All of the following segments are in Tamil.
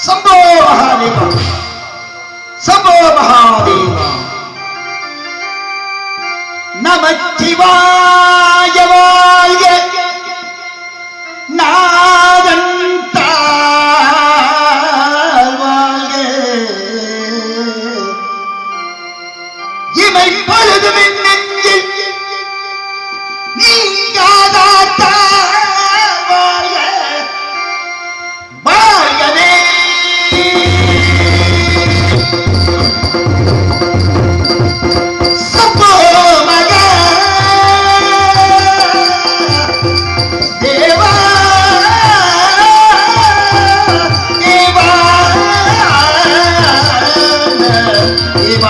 சம்போ மகாதேவா, சம்போ மகாதேவா. நமச்சிவாய வாழ்க, நாதன் தாழ் வாழ்க. இமை பொழுதும் நெஞ்சில் நீங்காத வாழ்க, வாழ்கவே. சம்போ மகாதேவா, தேவா தேவா.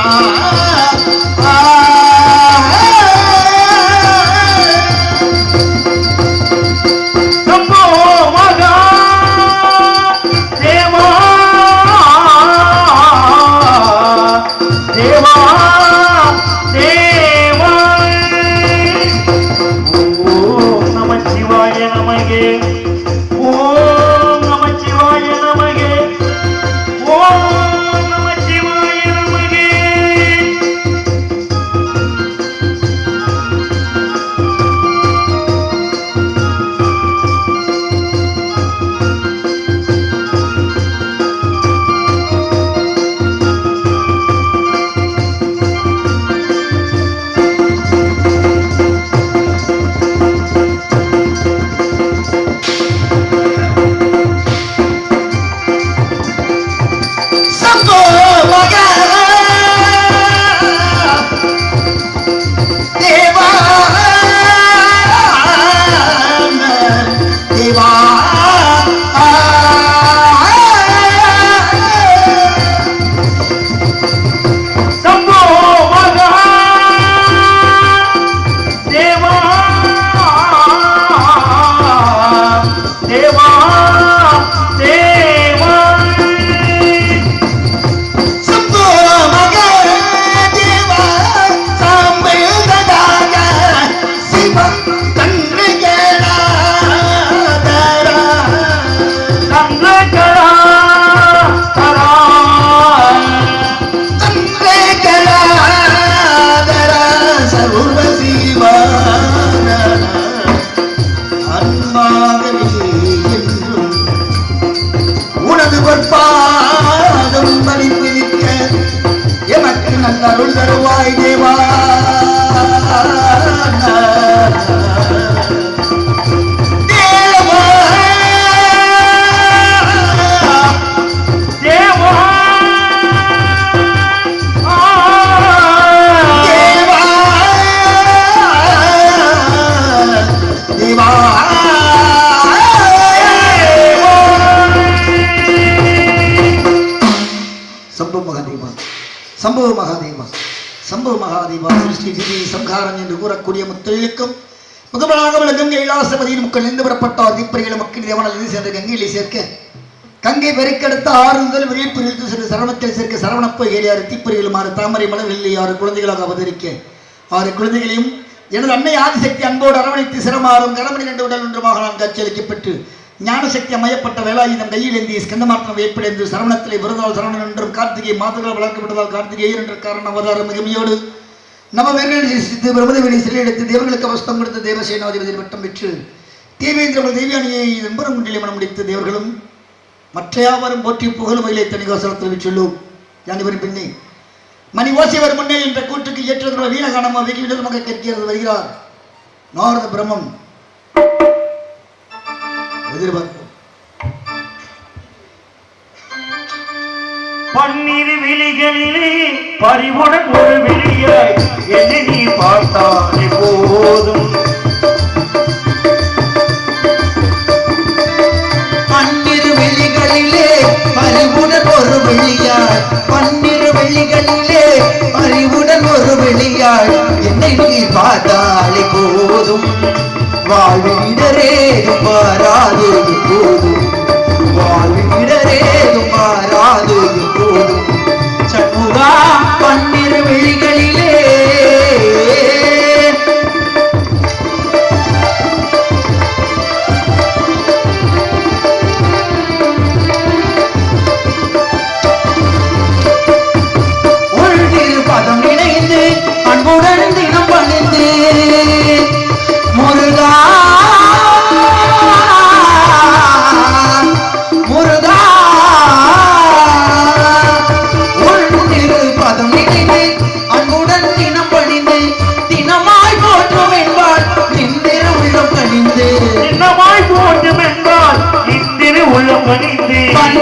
அருள் தருவாய் தேவா. சம்போ மகாதேவா, சம்போ மகாதேவா. சிருஷ்டி விதி சம்ஹாரம் என்று கூறக்கூடிய முத்தொழிலுக்கும் முதலாக உள்ள கங்கை இலாசபதியின் முக்கள் நின்று விடப்பட்டார். தீப்பறிகளை மக்கள் தேவனால் நிதி சென்ற கங்கையிலே சேர்க்க, கங்கை பெருக்கெடுத்த ஆறுதல் விழிப்பு நிறுத்து சென்று சரவணத்தில் சேர்க்க, சரவணப்போ ஏறியாறு தீப்பறிகளும் ஆறு தாமரை மலர்களில் 6 குழந்தைகளாக அவதரிக்க, 6 குழந்தைகளையும் எனது அன்னை ஆதிசக்தி அன்போடு அரவணைத்து சிரமாறும் கரமணி 2 உடல் ஒன்றுமாக நான் காட்சியளிக்கப்பட்டு, ஞானசக்தி அமையப்பட்ட வேலாயுதம் கையில் ஏந்தி ஸ்கந்தமாற்றம் ஏற்படைந்து சரவணத்திலே விருதால் சரவணன் என்றும் கார்த்திகை மாதங்கள் வளர்க்கப்பட்டதால் கார்த்திகேயர் என்ற காரண அவதார மிகமையோடு நவவேர்கள் சிரித்து பிரபதவெளி சிலையெடுத்து தேவர்களுக்கு அவஸ்தம் கொடுத்த தேவசேனாதிபதி வட்டம் பெற்று தேவேந்திரவள் தேவியானியை எம்பரம் குண்டிலே மனம் முடித்து தேவர்களும் மற்றையாவரும் போற்றி புகழும் மயிலை தனிகோசரத்தில் சொல்லும். யானிவரும் பின்னே மணி ஓசைவர் முன்னே என்ற கூட்டுக்கு ஏற்ற வீணகானமாக வெகு விடமாக கேட்கிறது வருகிறார் நாரத பிரம்மம். எதிர்பார்ப்போம். பன்னிரு விழிகளிலே பறிவுடன் ஒரு விழியாய் என்னை நீ பார்த்தாலே போதும். பன்னிரு விழிகளிலே பறிவுடன் ஒரு விழியாய், பன்னிரு விழிகளிலே பறிவுடன் ஒரு விழியாய் என்னை நீ பார்த்தாலே போதும். வாழ்விடரேதும் மாறாது போதும், வாழ்விடரேதும் மாறாது போதும். சண்முகா பன்னிரு விழிகளிலே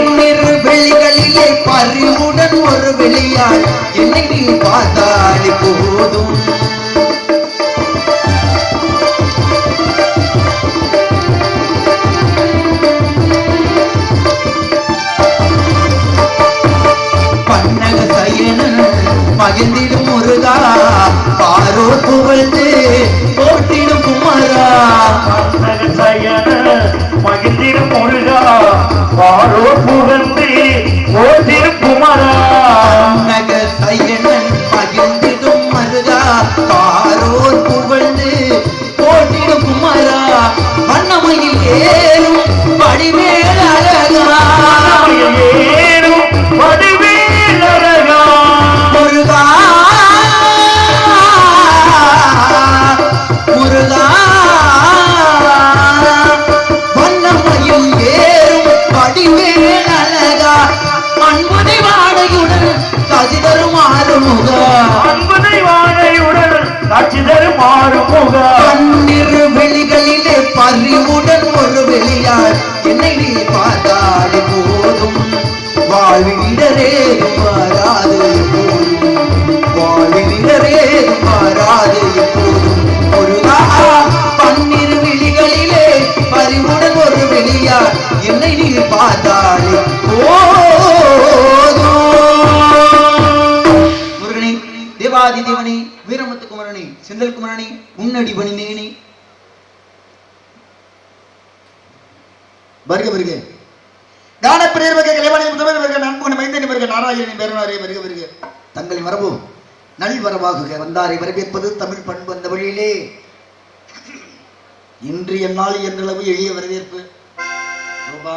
பன்னிரு வெளிகளிலே பறிவுடன் ஒரு வெளியாய் என்னை நீ பார்த்தாலே போதும் பன்னக சயனன் மகிழ்ந்திடும் முருகா பாரோர் புகழ்ந்து போற்றிடும் குமரா மகிழ்ந்திடும் முருகா பாரோர் புகழ்ந்து போற்றிடும் குமரா பன்னக சயனன் மகிழ்ந்திடும் முருகா பாரோர் புகழ்ந்து போற்றிடும் குமரா வண்ணமையில் ஏறும் வடிவேல் அழகா ஏறும் வடிவேல் அழகா முருகா முருகா வண்ணமையில் ஏறும் வடிவேல் அழகா அன்புதை வாடையுடன் காட்சி தரும் ஆறுமுகா அன்பதை வாழையுடன் காட்சி தரும் ஆறுமுகா பன்னிரு வெளிகளிலே பறிவுடன் ஒரு வெளியார் என்னை நீ பார்த்தாலே போதும் வாழ்விடரேதும் மாறாது எப்போதும் வாழ்விடரேதும் மாறாது எப்போதும் முருகா பன்னிரு வெளிகளிலே பறிவுடன் ஒரு வெளியார் என்னை நீ பார்த்தாலே போதும் முருகனே தேவாதி தேவனே வீரமுத்து குமரனே செந்தில் குமரனே உன்னடி பணிந்தேனே வருக வருக கானப்பிரியர் வருக கலைவாணி முதல்வர் வருக நண்புகன் மைந்தனி வருக நாராயணன் பேரனாரே வருக வருக தங்களின் வரவு நல்வரவாகுக வந்தாரை வரவேற்பது தமிழ் பண்பு அந்த வழியிலே இன்று என்னால் என்றளவு எளிய வரவேற்பு ரூபா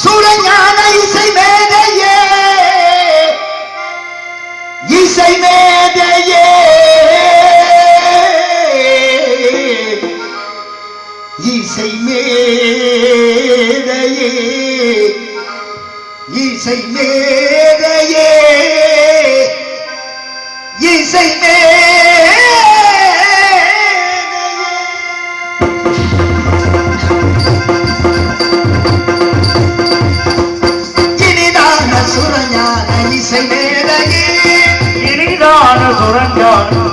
சுரஞான இசை மேதையே இசை மேதையே இசை மேதையே இசை மேதையே இசை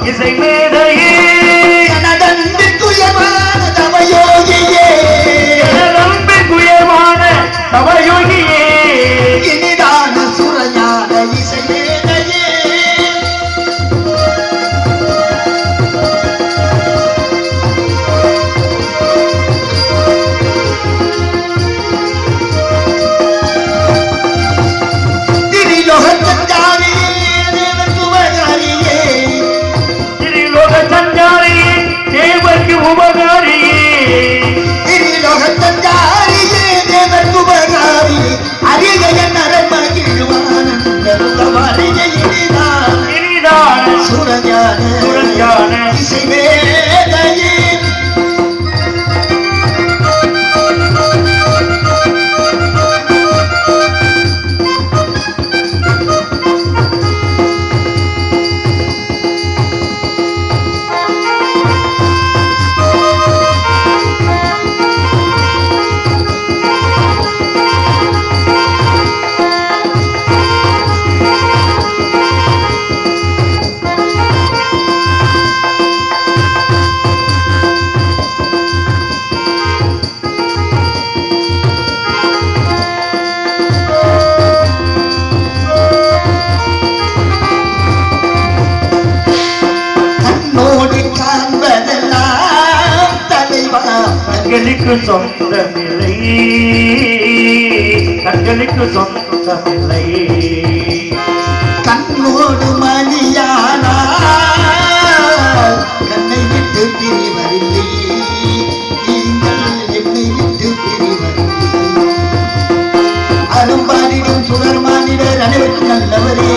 இசை மேதையே எனதன்பு துயமான தவயோகியே எனதன்பு குயமான தவயோகியே இனிதான சுரஞான இசை மேதையே சுரஞான இசை மேதையே கண்களுக்கு சொந்தமில்லை, கண்களுக்கு சொந்தமில்லை. கண்ணோடு மணியானா கண்ணை விட்டு பிரிவதில்லை, நீங்கள் என்னை விட்டு பிரிவதில்லை. அரும்பாடிடும் சுடர் மாநிலர் அனைவருக்கும் நல்லவரே,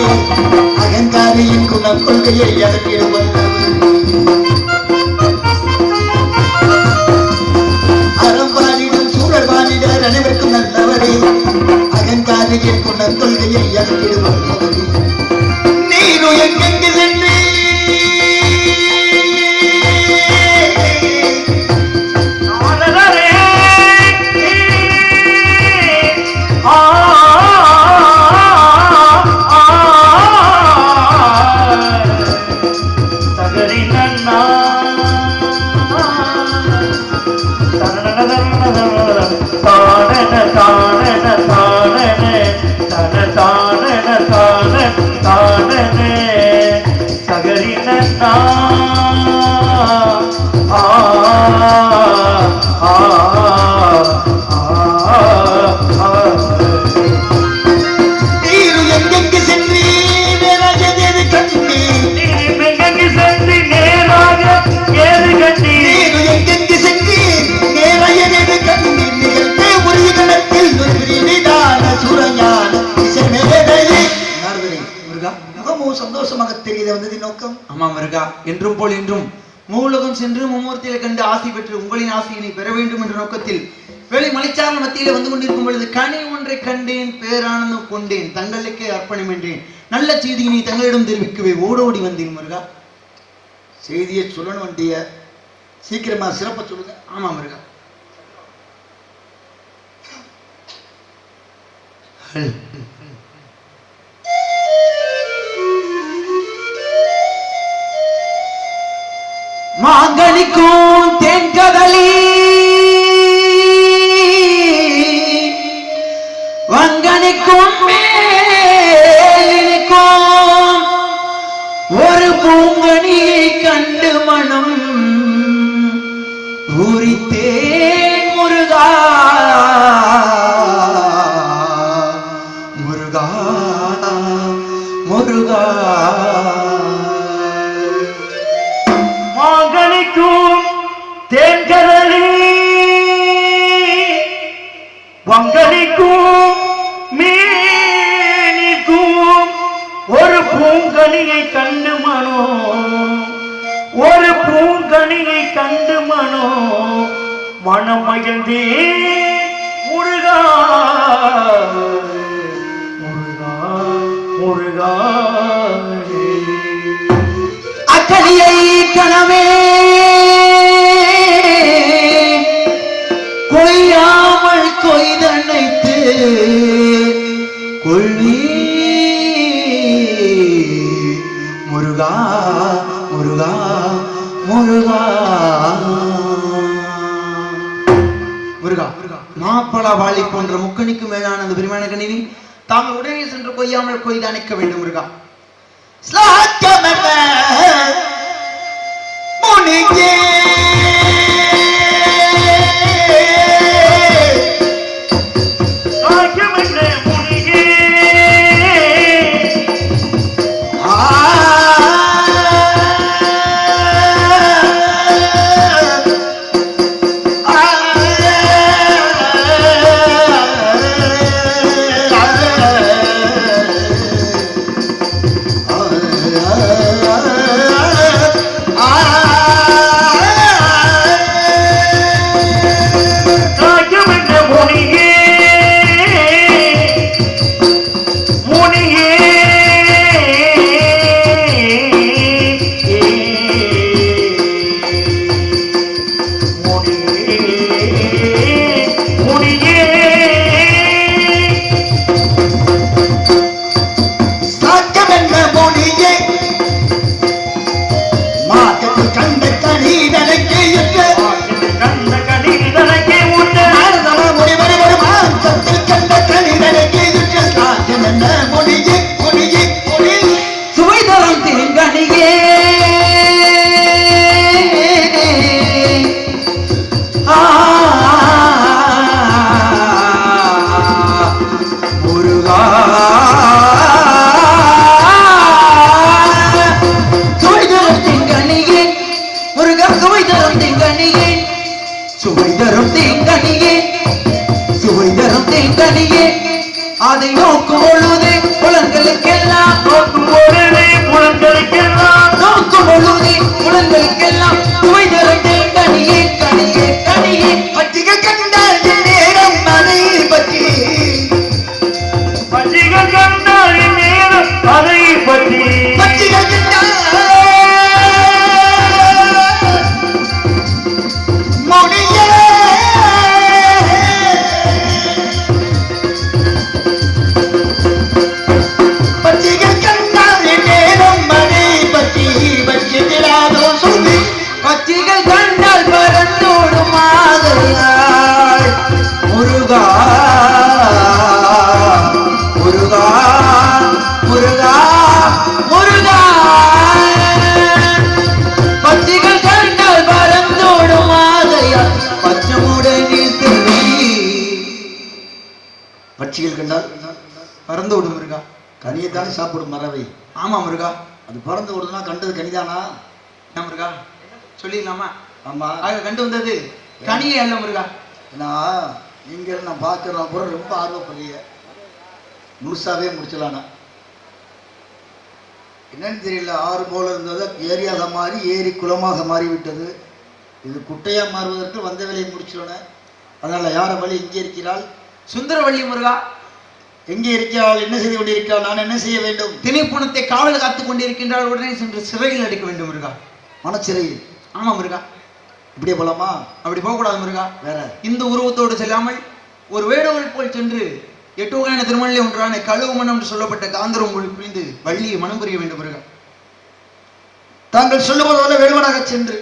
அகங்காரியின் குணம் கொள்கையை அகற்றிடும் வல்லவரே. அரும்பாடிடும் சூழல் மாநிலர் அனைவருக்கும் நல்லவரே, அகங்காரியின் குணம் கொள்கையை அகற்றிடும் வல்லவரே. நீரும் எங்கெங்கு சென்று சந்தோஷமாக தெரியுது வந்தது நோக்கம். ஆமா முருகா, என்றும் போல் என்றும் மூலகம் சென்று மும்மூர்த்தியை கண்டு ஆசை பெற்று உங்களின் ஆசையினை பெற வேண்டும் என்ற நோக்கத்தில் வேலை மலைச்சாரல் மத்தியிலே வந்து கொண்டிருக்கும் பொழுது கனி ஒன்றை கண்டேன், பேரானந்தம் கொண்டேன், தங்களுக்கே அர்ப்பணம் என்றேன். நல்ல செய்தியினை தங்களிடம் தெரிவிக்கவே ஓடோடி வந்தேன் முருகா. செய்தியை சொல்லணும் வண்டிய சீக்கிரமா சிறப்ப சொல்லுங்க. ஆமா முருகா. மாங்கனிக்கும் தென்கதலி வங்கனிக்கும் மேலினிக்கும் ஒரு பூங்கனியை கண்டு மனம் பூரித்தேன் முருகா முருகா முருகா. தேன்கதலி வங்கலிக்கும் மீனிக்கும் ஒரு பூங்கனியை கண்டு மனோ, ஒரு பூங்கனியை கண்டு மனோ மனம் மகிழ்ந்தே முருகா முருகா முருகா. அக்கலியை கணமே கொய்யாமல் கொய்தனைத்து கொள்வி முருகா முருகா முருகா முருகா. மாப்பழ வாழி போன்ற முக்கணிக்கு மேலான அந்த பெருமான கணினி தாங்கள் உடனே சென்று கொய்யாமல் கொய்து அணைக்க வேண்டும் முருகா. முனிகே ஆ சாப்பிடும் பறவை. ஆமா முருகா. அது பறந்து ஓடுதுன்னா கண்டது கனிதானா? என்ன முருகா சொல்லிடலாமா? ஆமா, ஆக கண்டு வந்தது கனியே அல்ல முருகா. நான் நீங்க நான் பார்க்குறேன் கூட ரொம்ப ஆர்வப்படுறீங்க. முழுசாவே முடிச்சலானா என்னன்னு தெரியல. ஆறு போல இருந்தது ஏரியாக மாறி ஏரி குளமாக மாறிவிட்டது. இது குட்டையா மாறுவதற்கு வந்த வேலையை முடிச்சிடணும். அதனால யார வழி இங்கே இருக்கிறாள்? சுந்தரவள்ளி முருகா. எங்கே இருக்கிறாள்? என்ன செய்து கொண்டிருக்கிறாள்? நான் என்ன செய்ய வேண்டும்? திணைப்புணத்தை காவல் காத்துக் கொண்டிருக்கின்றால் உடனே சென்று சிறையில் அடைக்க வேண்டும் முருகா. மனச்சிறையில்? ஆமா முருகா. இப்படியே போலாமா? அப்படி போகக்கூடாது முருகா. வேற இந்த உருவத்தோடு செல்லாமல் ஒரு வேடுவல் போல் சென்று 8 வகையான திருமணிலே ஒன்றான கழுவு மனம் என்று சொல்லப்பட்ட காந்தரம் புரிந்து வள்ளியை மனம் புரிய வேண்டும் முருகா. தாங்கள் சொல்லுவது போல வேடுவனாக சென்று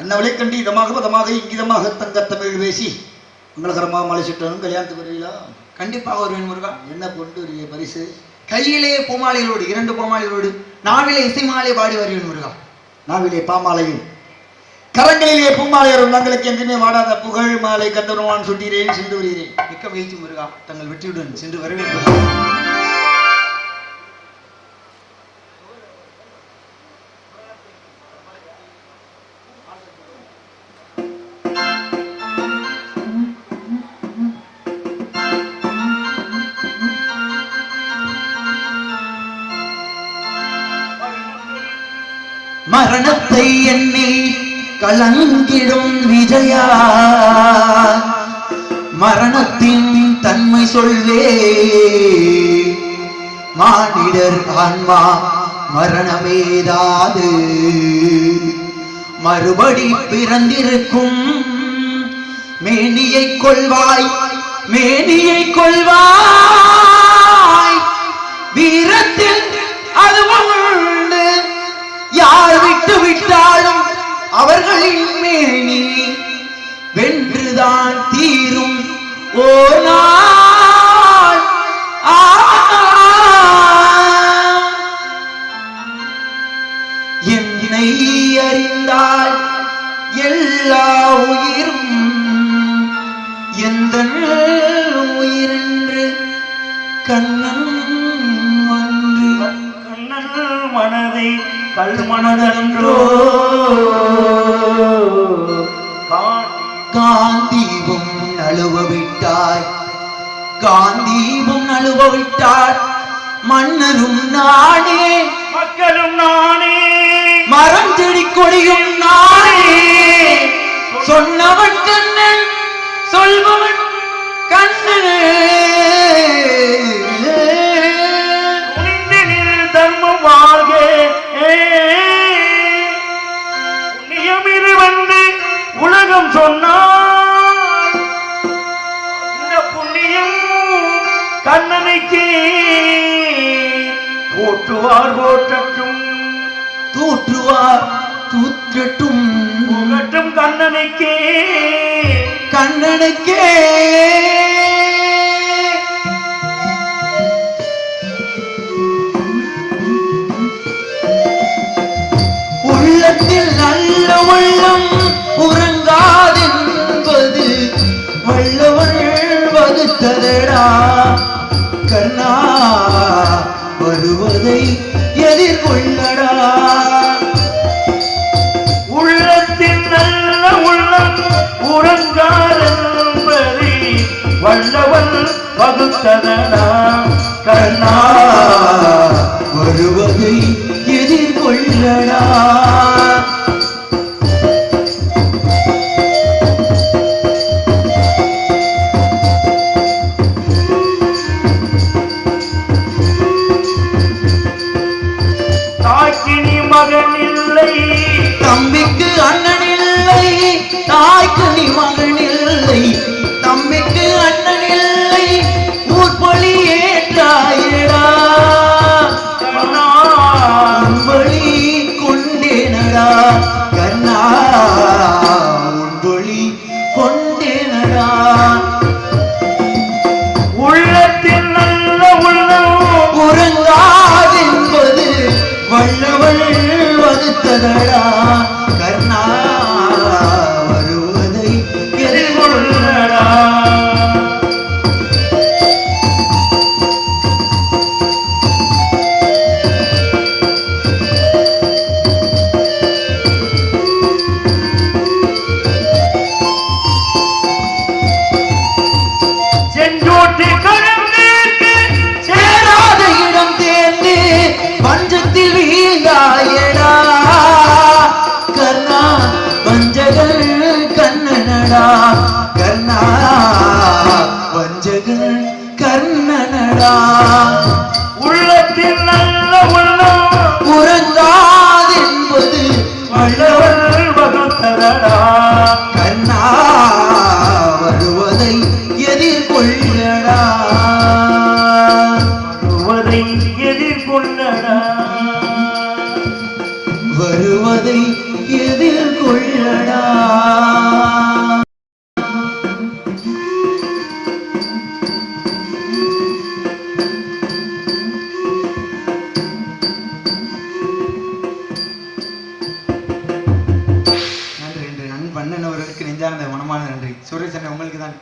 அன்னவளை கண்டு இதமாக பதமாக இங்கிதமாக தங்க தமிழ் பேசி மங்களகரமாக மலை சுற்றணும். கல்யாணத்துக்கு வருவீங்களா? கண்டிப்பாக வருவேன் முருகா. என்ன கொண்டு வருவீங்க பரிசு? கையிலே பூமாலைகளோடு 2 பூமாலைகளோடு நாவிலே இசைமாலை பாடி வருவேன் முருகா. நாவிலே பாமாலையும் கரங்களிலே பூமாலையரும் தங்களுக்கு என்றுமே வாடாத புகழ் மாலை கந்தருவான் சுட்டீரேன் சென்று வருகிறேன். மிக்க மகிழ்ச்சி முருகா. தங்கள் வெற்றியுடன் சென்று வரவேற்பு. மரணத்தை எண்ணி கலங்கிடும் விஜயா, மரணத்தின் தன்மை சொல்வே மானிடர் ஆன்மா மரணமேதாது மறுபடி பிறந்திருக்கும் மேனியை கொள்வாய், மேனியை கொள்வாய், வீரத்தில் அதுவும் உண்டு. யார் விட்டு விட்டாலும் அவர்களின் மேனி வென்றுதான் தீரும் ஓ நாள். என்னை அறிந்தால் எல்லா உயிரும் எந்த உயிரென்று கண்ணன் ஒன்று. கண்ணன் மனதை கல்மனதன்றோ காந்தீபம் நழுவ விட்டாய், காந்தீபம் நழுவ விட்டாய். மன்னரும் நானே, மக்களும் நானே, மரம் செடி கொடியும் நானே. சொன்னவன் கண்ணன், சொல்பவன் கண்ணனே. தர்மம் வாழ்க புண்ணியமிரு வந்து உலகம் சொன்னார். இந்த புண்ணியம் கண்ணனைக்கு போற்றுவார் போற்றட்டும், தூற்றுவார் தூற்றட்டும், புகட்டும் கண்ணனைக்கே, கண்ணனுக்கே. உள்ளத்தில் நல்ல உள்ளம் உறங்காதென்பது வல்லவள் வகுத்ததடா கண்ணா, வருவதை எதிர்கொள்ளடா. உள்ளத்தில் நல்ல உள்ளம் உறங்காதென்பதை வல்லவன் வகுத்ததடா கண்ணா, வருவதை எதிர்கொள்ளடா. தாய்க்கு நீ மகன் இல்லை, தம்பிக்கு அண்ணன் இல்லை, தாய்க்கு நீ மகன் இல்லை, தம்பிக்கு அண்ணன் இல்லை, ஊர்பொழி ஏற்றாயடா உன்பொழி கொண்டேனடா கண்ணா, உன்பொழி கொண்டேனடா. உள்ளத்தில் நல்ல உள்ளம் உறங்காதென்பது வல்லவள் வகுத்ததடா கண்ணா, வருவதை எதிர்கொள்ளடா. செய்தாயடா கர்ணா வஞ்சகன் கண்ணனடா கர்ணா வஞ்சகன் கர்ணனடா உள்ளத்தில் நல்ல உள்ளம் உறங்காதென்பது வல்லவன் வகுத்ததடா கர்ணா வருவதை எதிர்கொள்ளடா வருவதை எதிர்கொள்ளடா வருவதை எதிர்கொள்ளடா நன்றி நன்றி அன்பண்ணன் அவர்களுக்கு நெஞ்சார்ந்த மனமான நன்றி சுரேஷ் அண்ணன் உங்களுக்கு தான்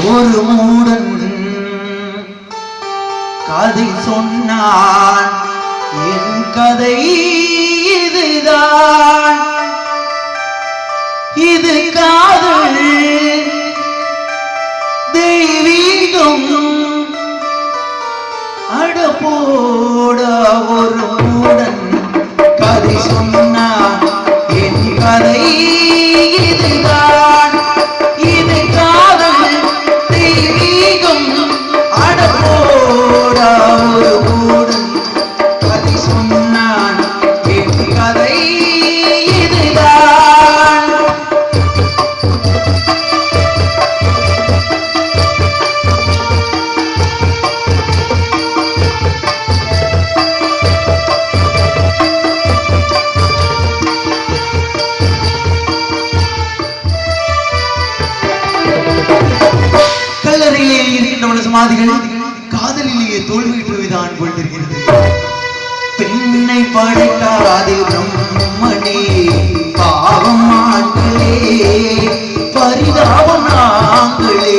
ஒரு மூடன் கதை சொன்னான் என் கதை இதுதான் இது காதல் தெய்வீகம் அடப்போட ஒரு மூடன் கதை சொன்னான் என் கதை இதுதான் இது காதல் தெய்வீகம் அடப்போட ஒரு மூடன் கதை சொன்னான் என் கதை இதுதான் கல்லறையிலே இருக்கின்ற சமாதிகள் காதலிலேயே தோல்வியுற்றுதான் கொண்டிருக்கிறது பெண்ணை படைக்காதே பிரம்மனே பாவம் ஆண்களே பரிதாபம் நாங்களே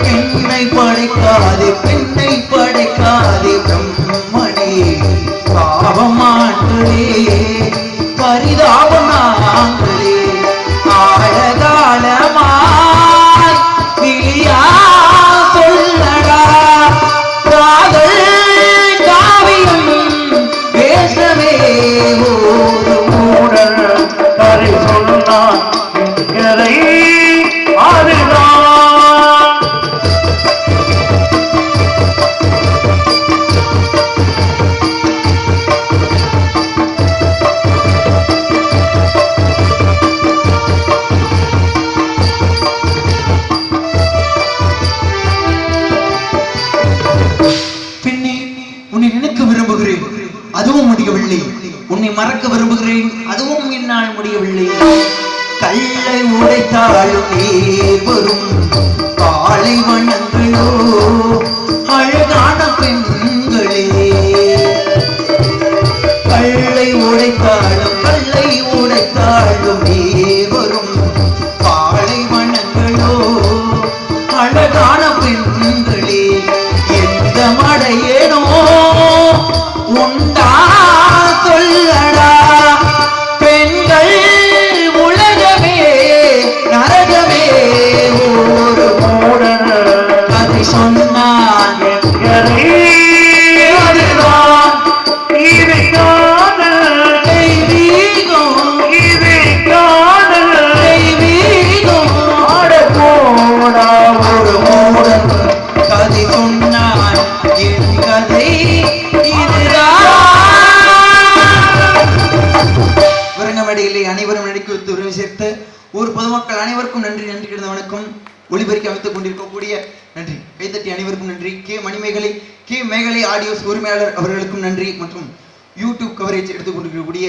பெண்ணை படைக்காதே பிரம்மனே பாவம் ஆண்களே பரிதாபம் நாங்களே ஆழகாலமாய் விழியா சொல்லடா காதல் காவியம் பேசவே ஒரு மூடல் கதை சொன்னான் என் கதை அதுதான் பெண்ணே உன்னை நினைக்க விரும்புகிறேன் அதுவும் முடியவில்லை உன்னை மறக்க விரும்புகிறேன் அதுவும் என்னால் முடியவில்லை கல்லை உடைத்தாலும் நீர் வரும் காலை வண்ணங்களோ அழகான பெண்களே கல்லை உடைத்தாலும் நீர் வரும் காலை வண்ணங்களோ அழகான பெண்களே எந்த மடையேனோ உண்டா சொல்லடா பெண்கள் உலகமே நரகமே ஒரு மூடல் கதை சொன்னான் என் கதை அதுதான் இது காதல் தெய்வீகம் இது காதல் தெய்வீகம் ஆடப்போடா ஒரு மூடன் கதை சொன்னான் என் கதை இதுதான் விரங்கமடையிலே அனைவரும் நடிக்க வைத்து உறவு சேர்த்த ஒரு பொதுமக்கள் அனைவருக்கும் நன்றி நன்றி கிடந்த வணக்கம் ஒளிபெருக்கி அமைத்துக் கொண்டிருக்கக்கூடிய நன்றி கைத்தட்டி அனைவருக்கும் நன்றி கே மேகலை ஆடியோஸ் உரிமையாளர் அவர்களுக்கும் நன்றி மற்றும் யூடியூப் கவரேஜ் எடுத்துக் கொண்டிருக்கக்கூடிய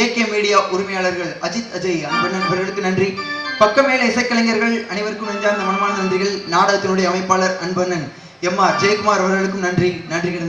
ஏகே மீடியா உரிமையாளர்கள் அஜித் அஜய் அன்பண்ணன் அவர்களுக்கு நன்றி பக்கமேல இசைக்கலைஞர்கள் அனைவருக்கும் நெஞ்சார்ந்த மனமான நன்றிகள் நாடகத்தினுடைய அமைப்பாளர் அன்பண்ணன் எம்.ஆர். ஜெயக்குமார் அவர்களுக்கும் நன்றி நன்றி கிடந்த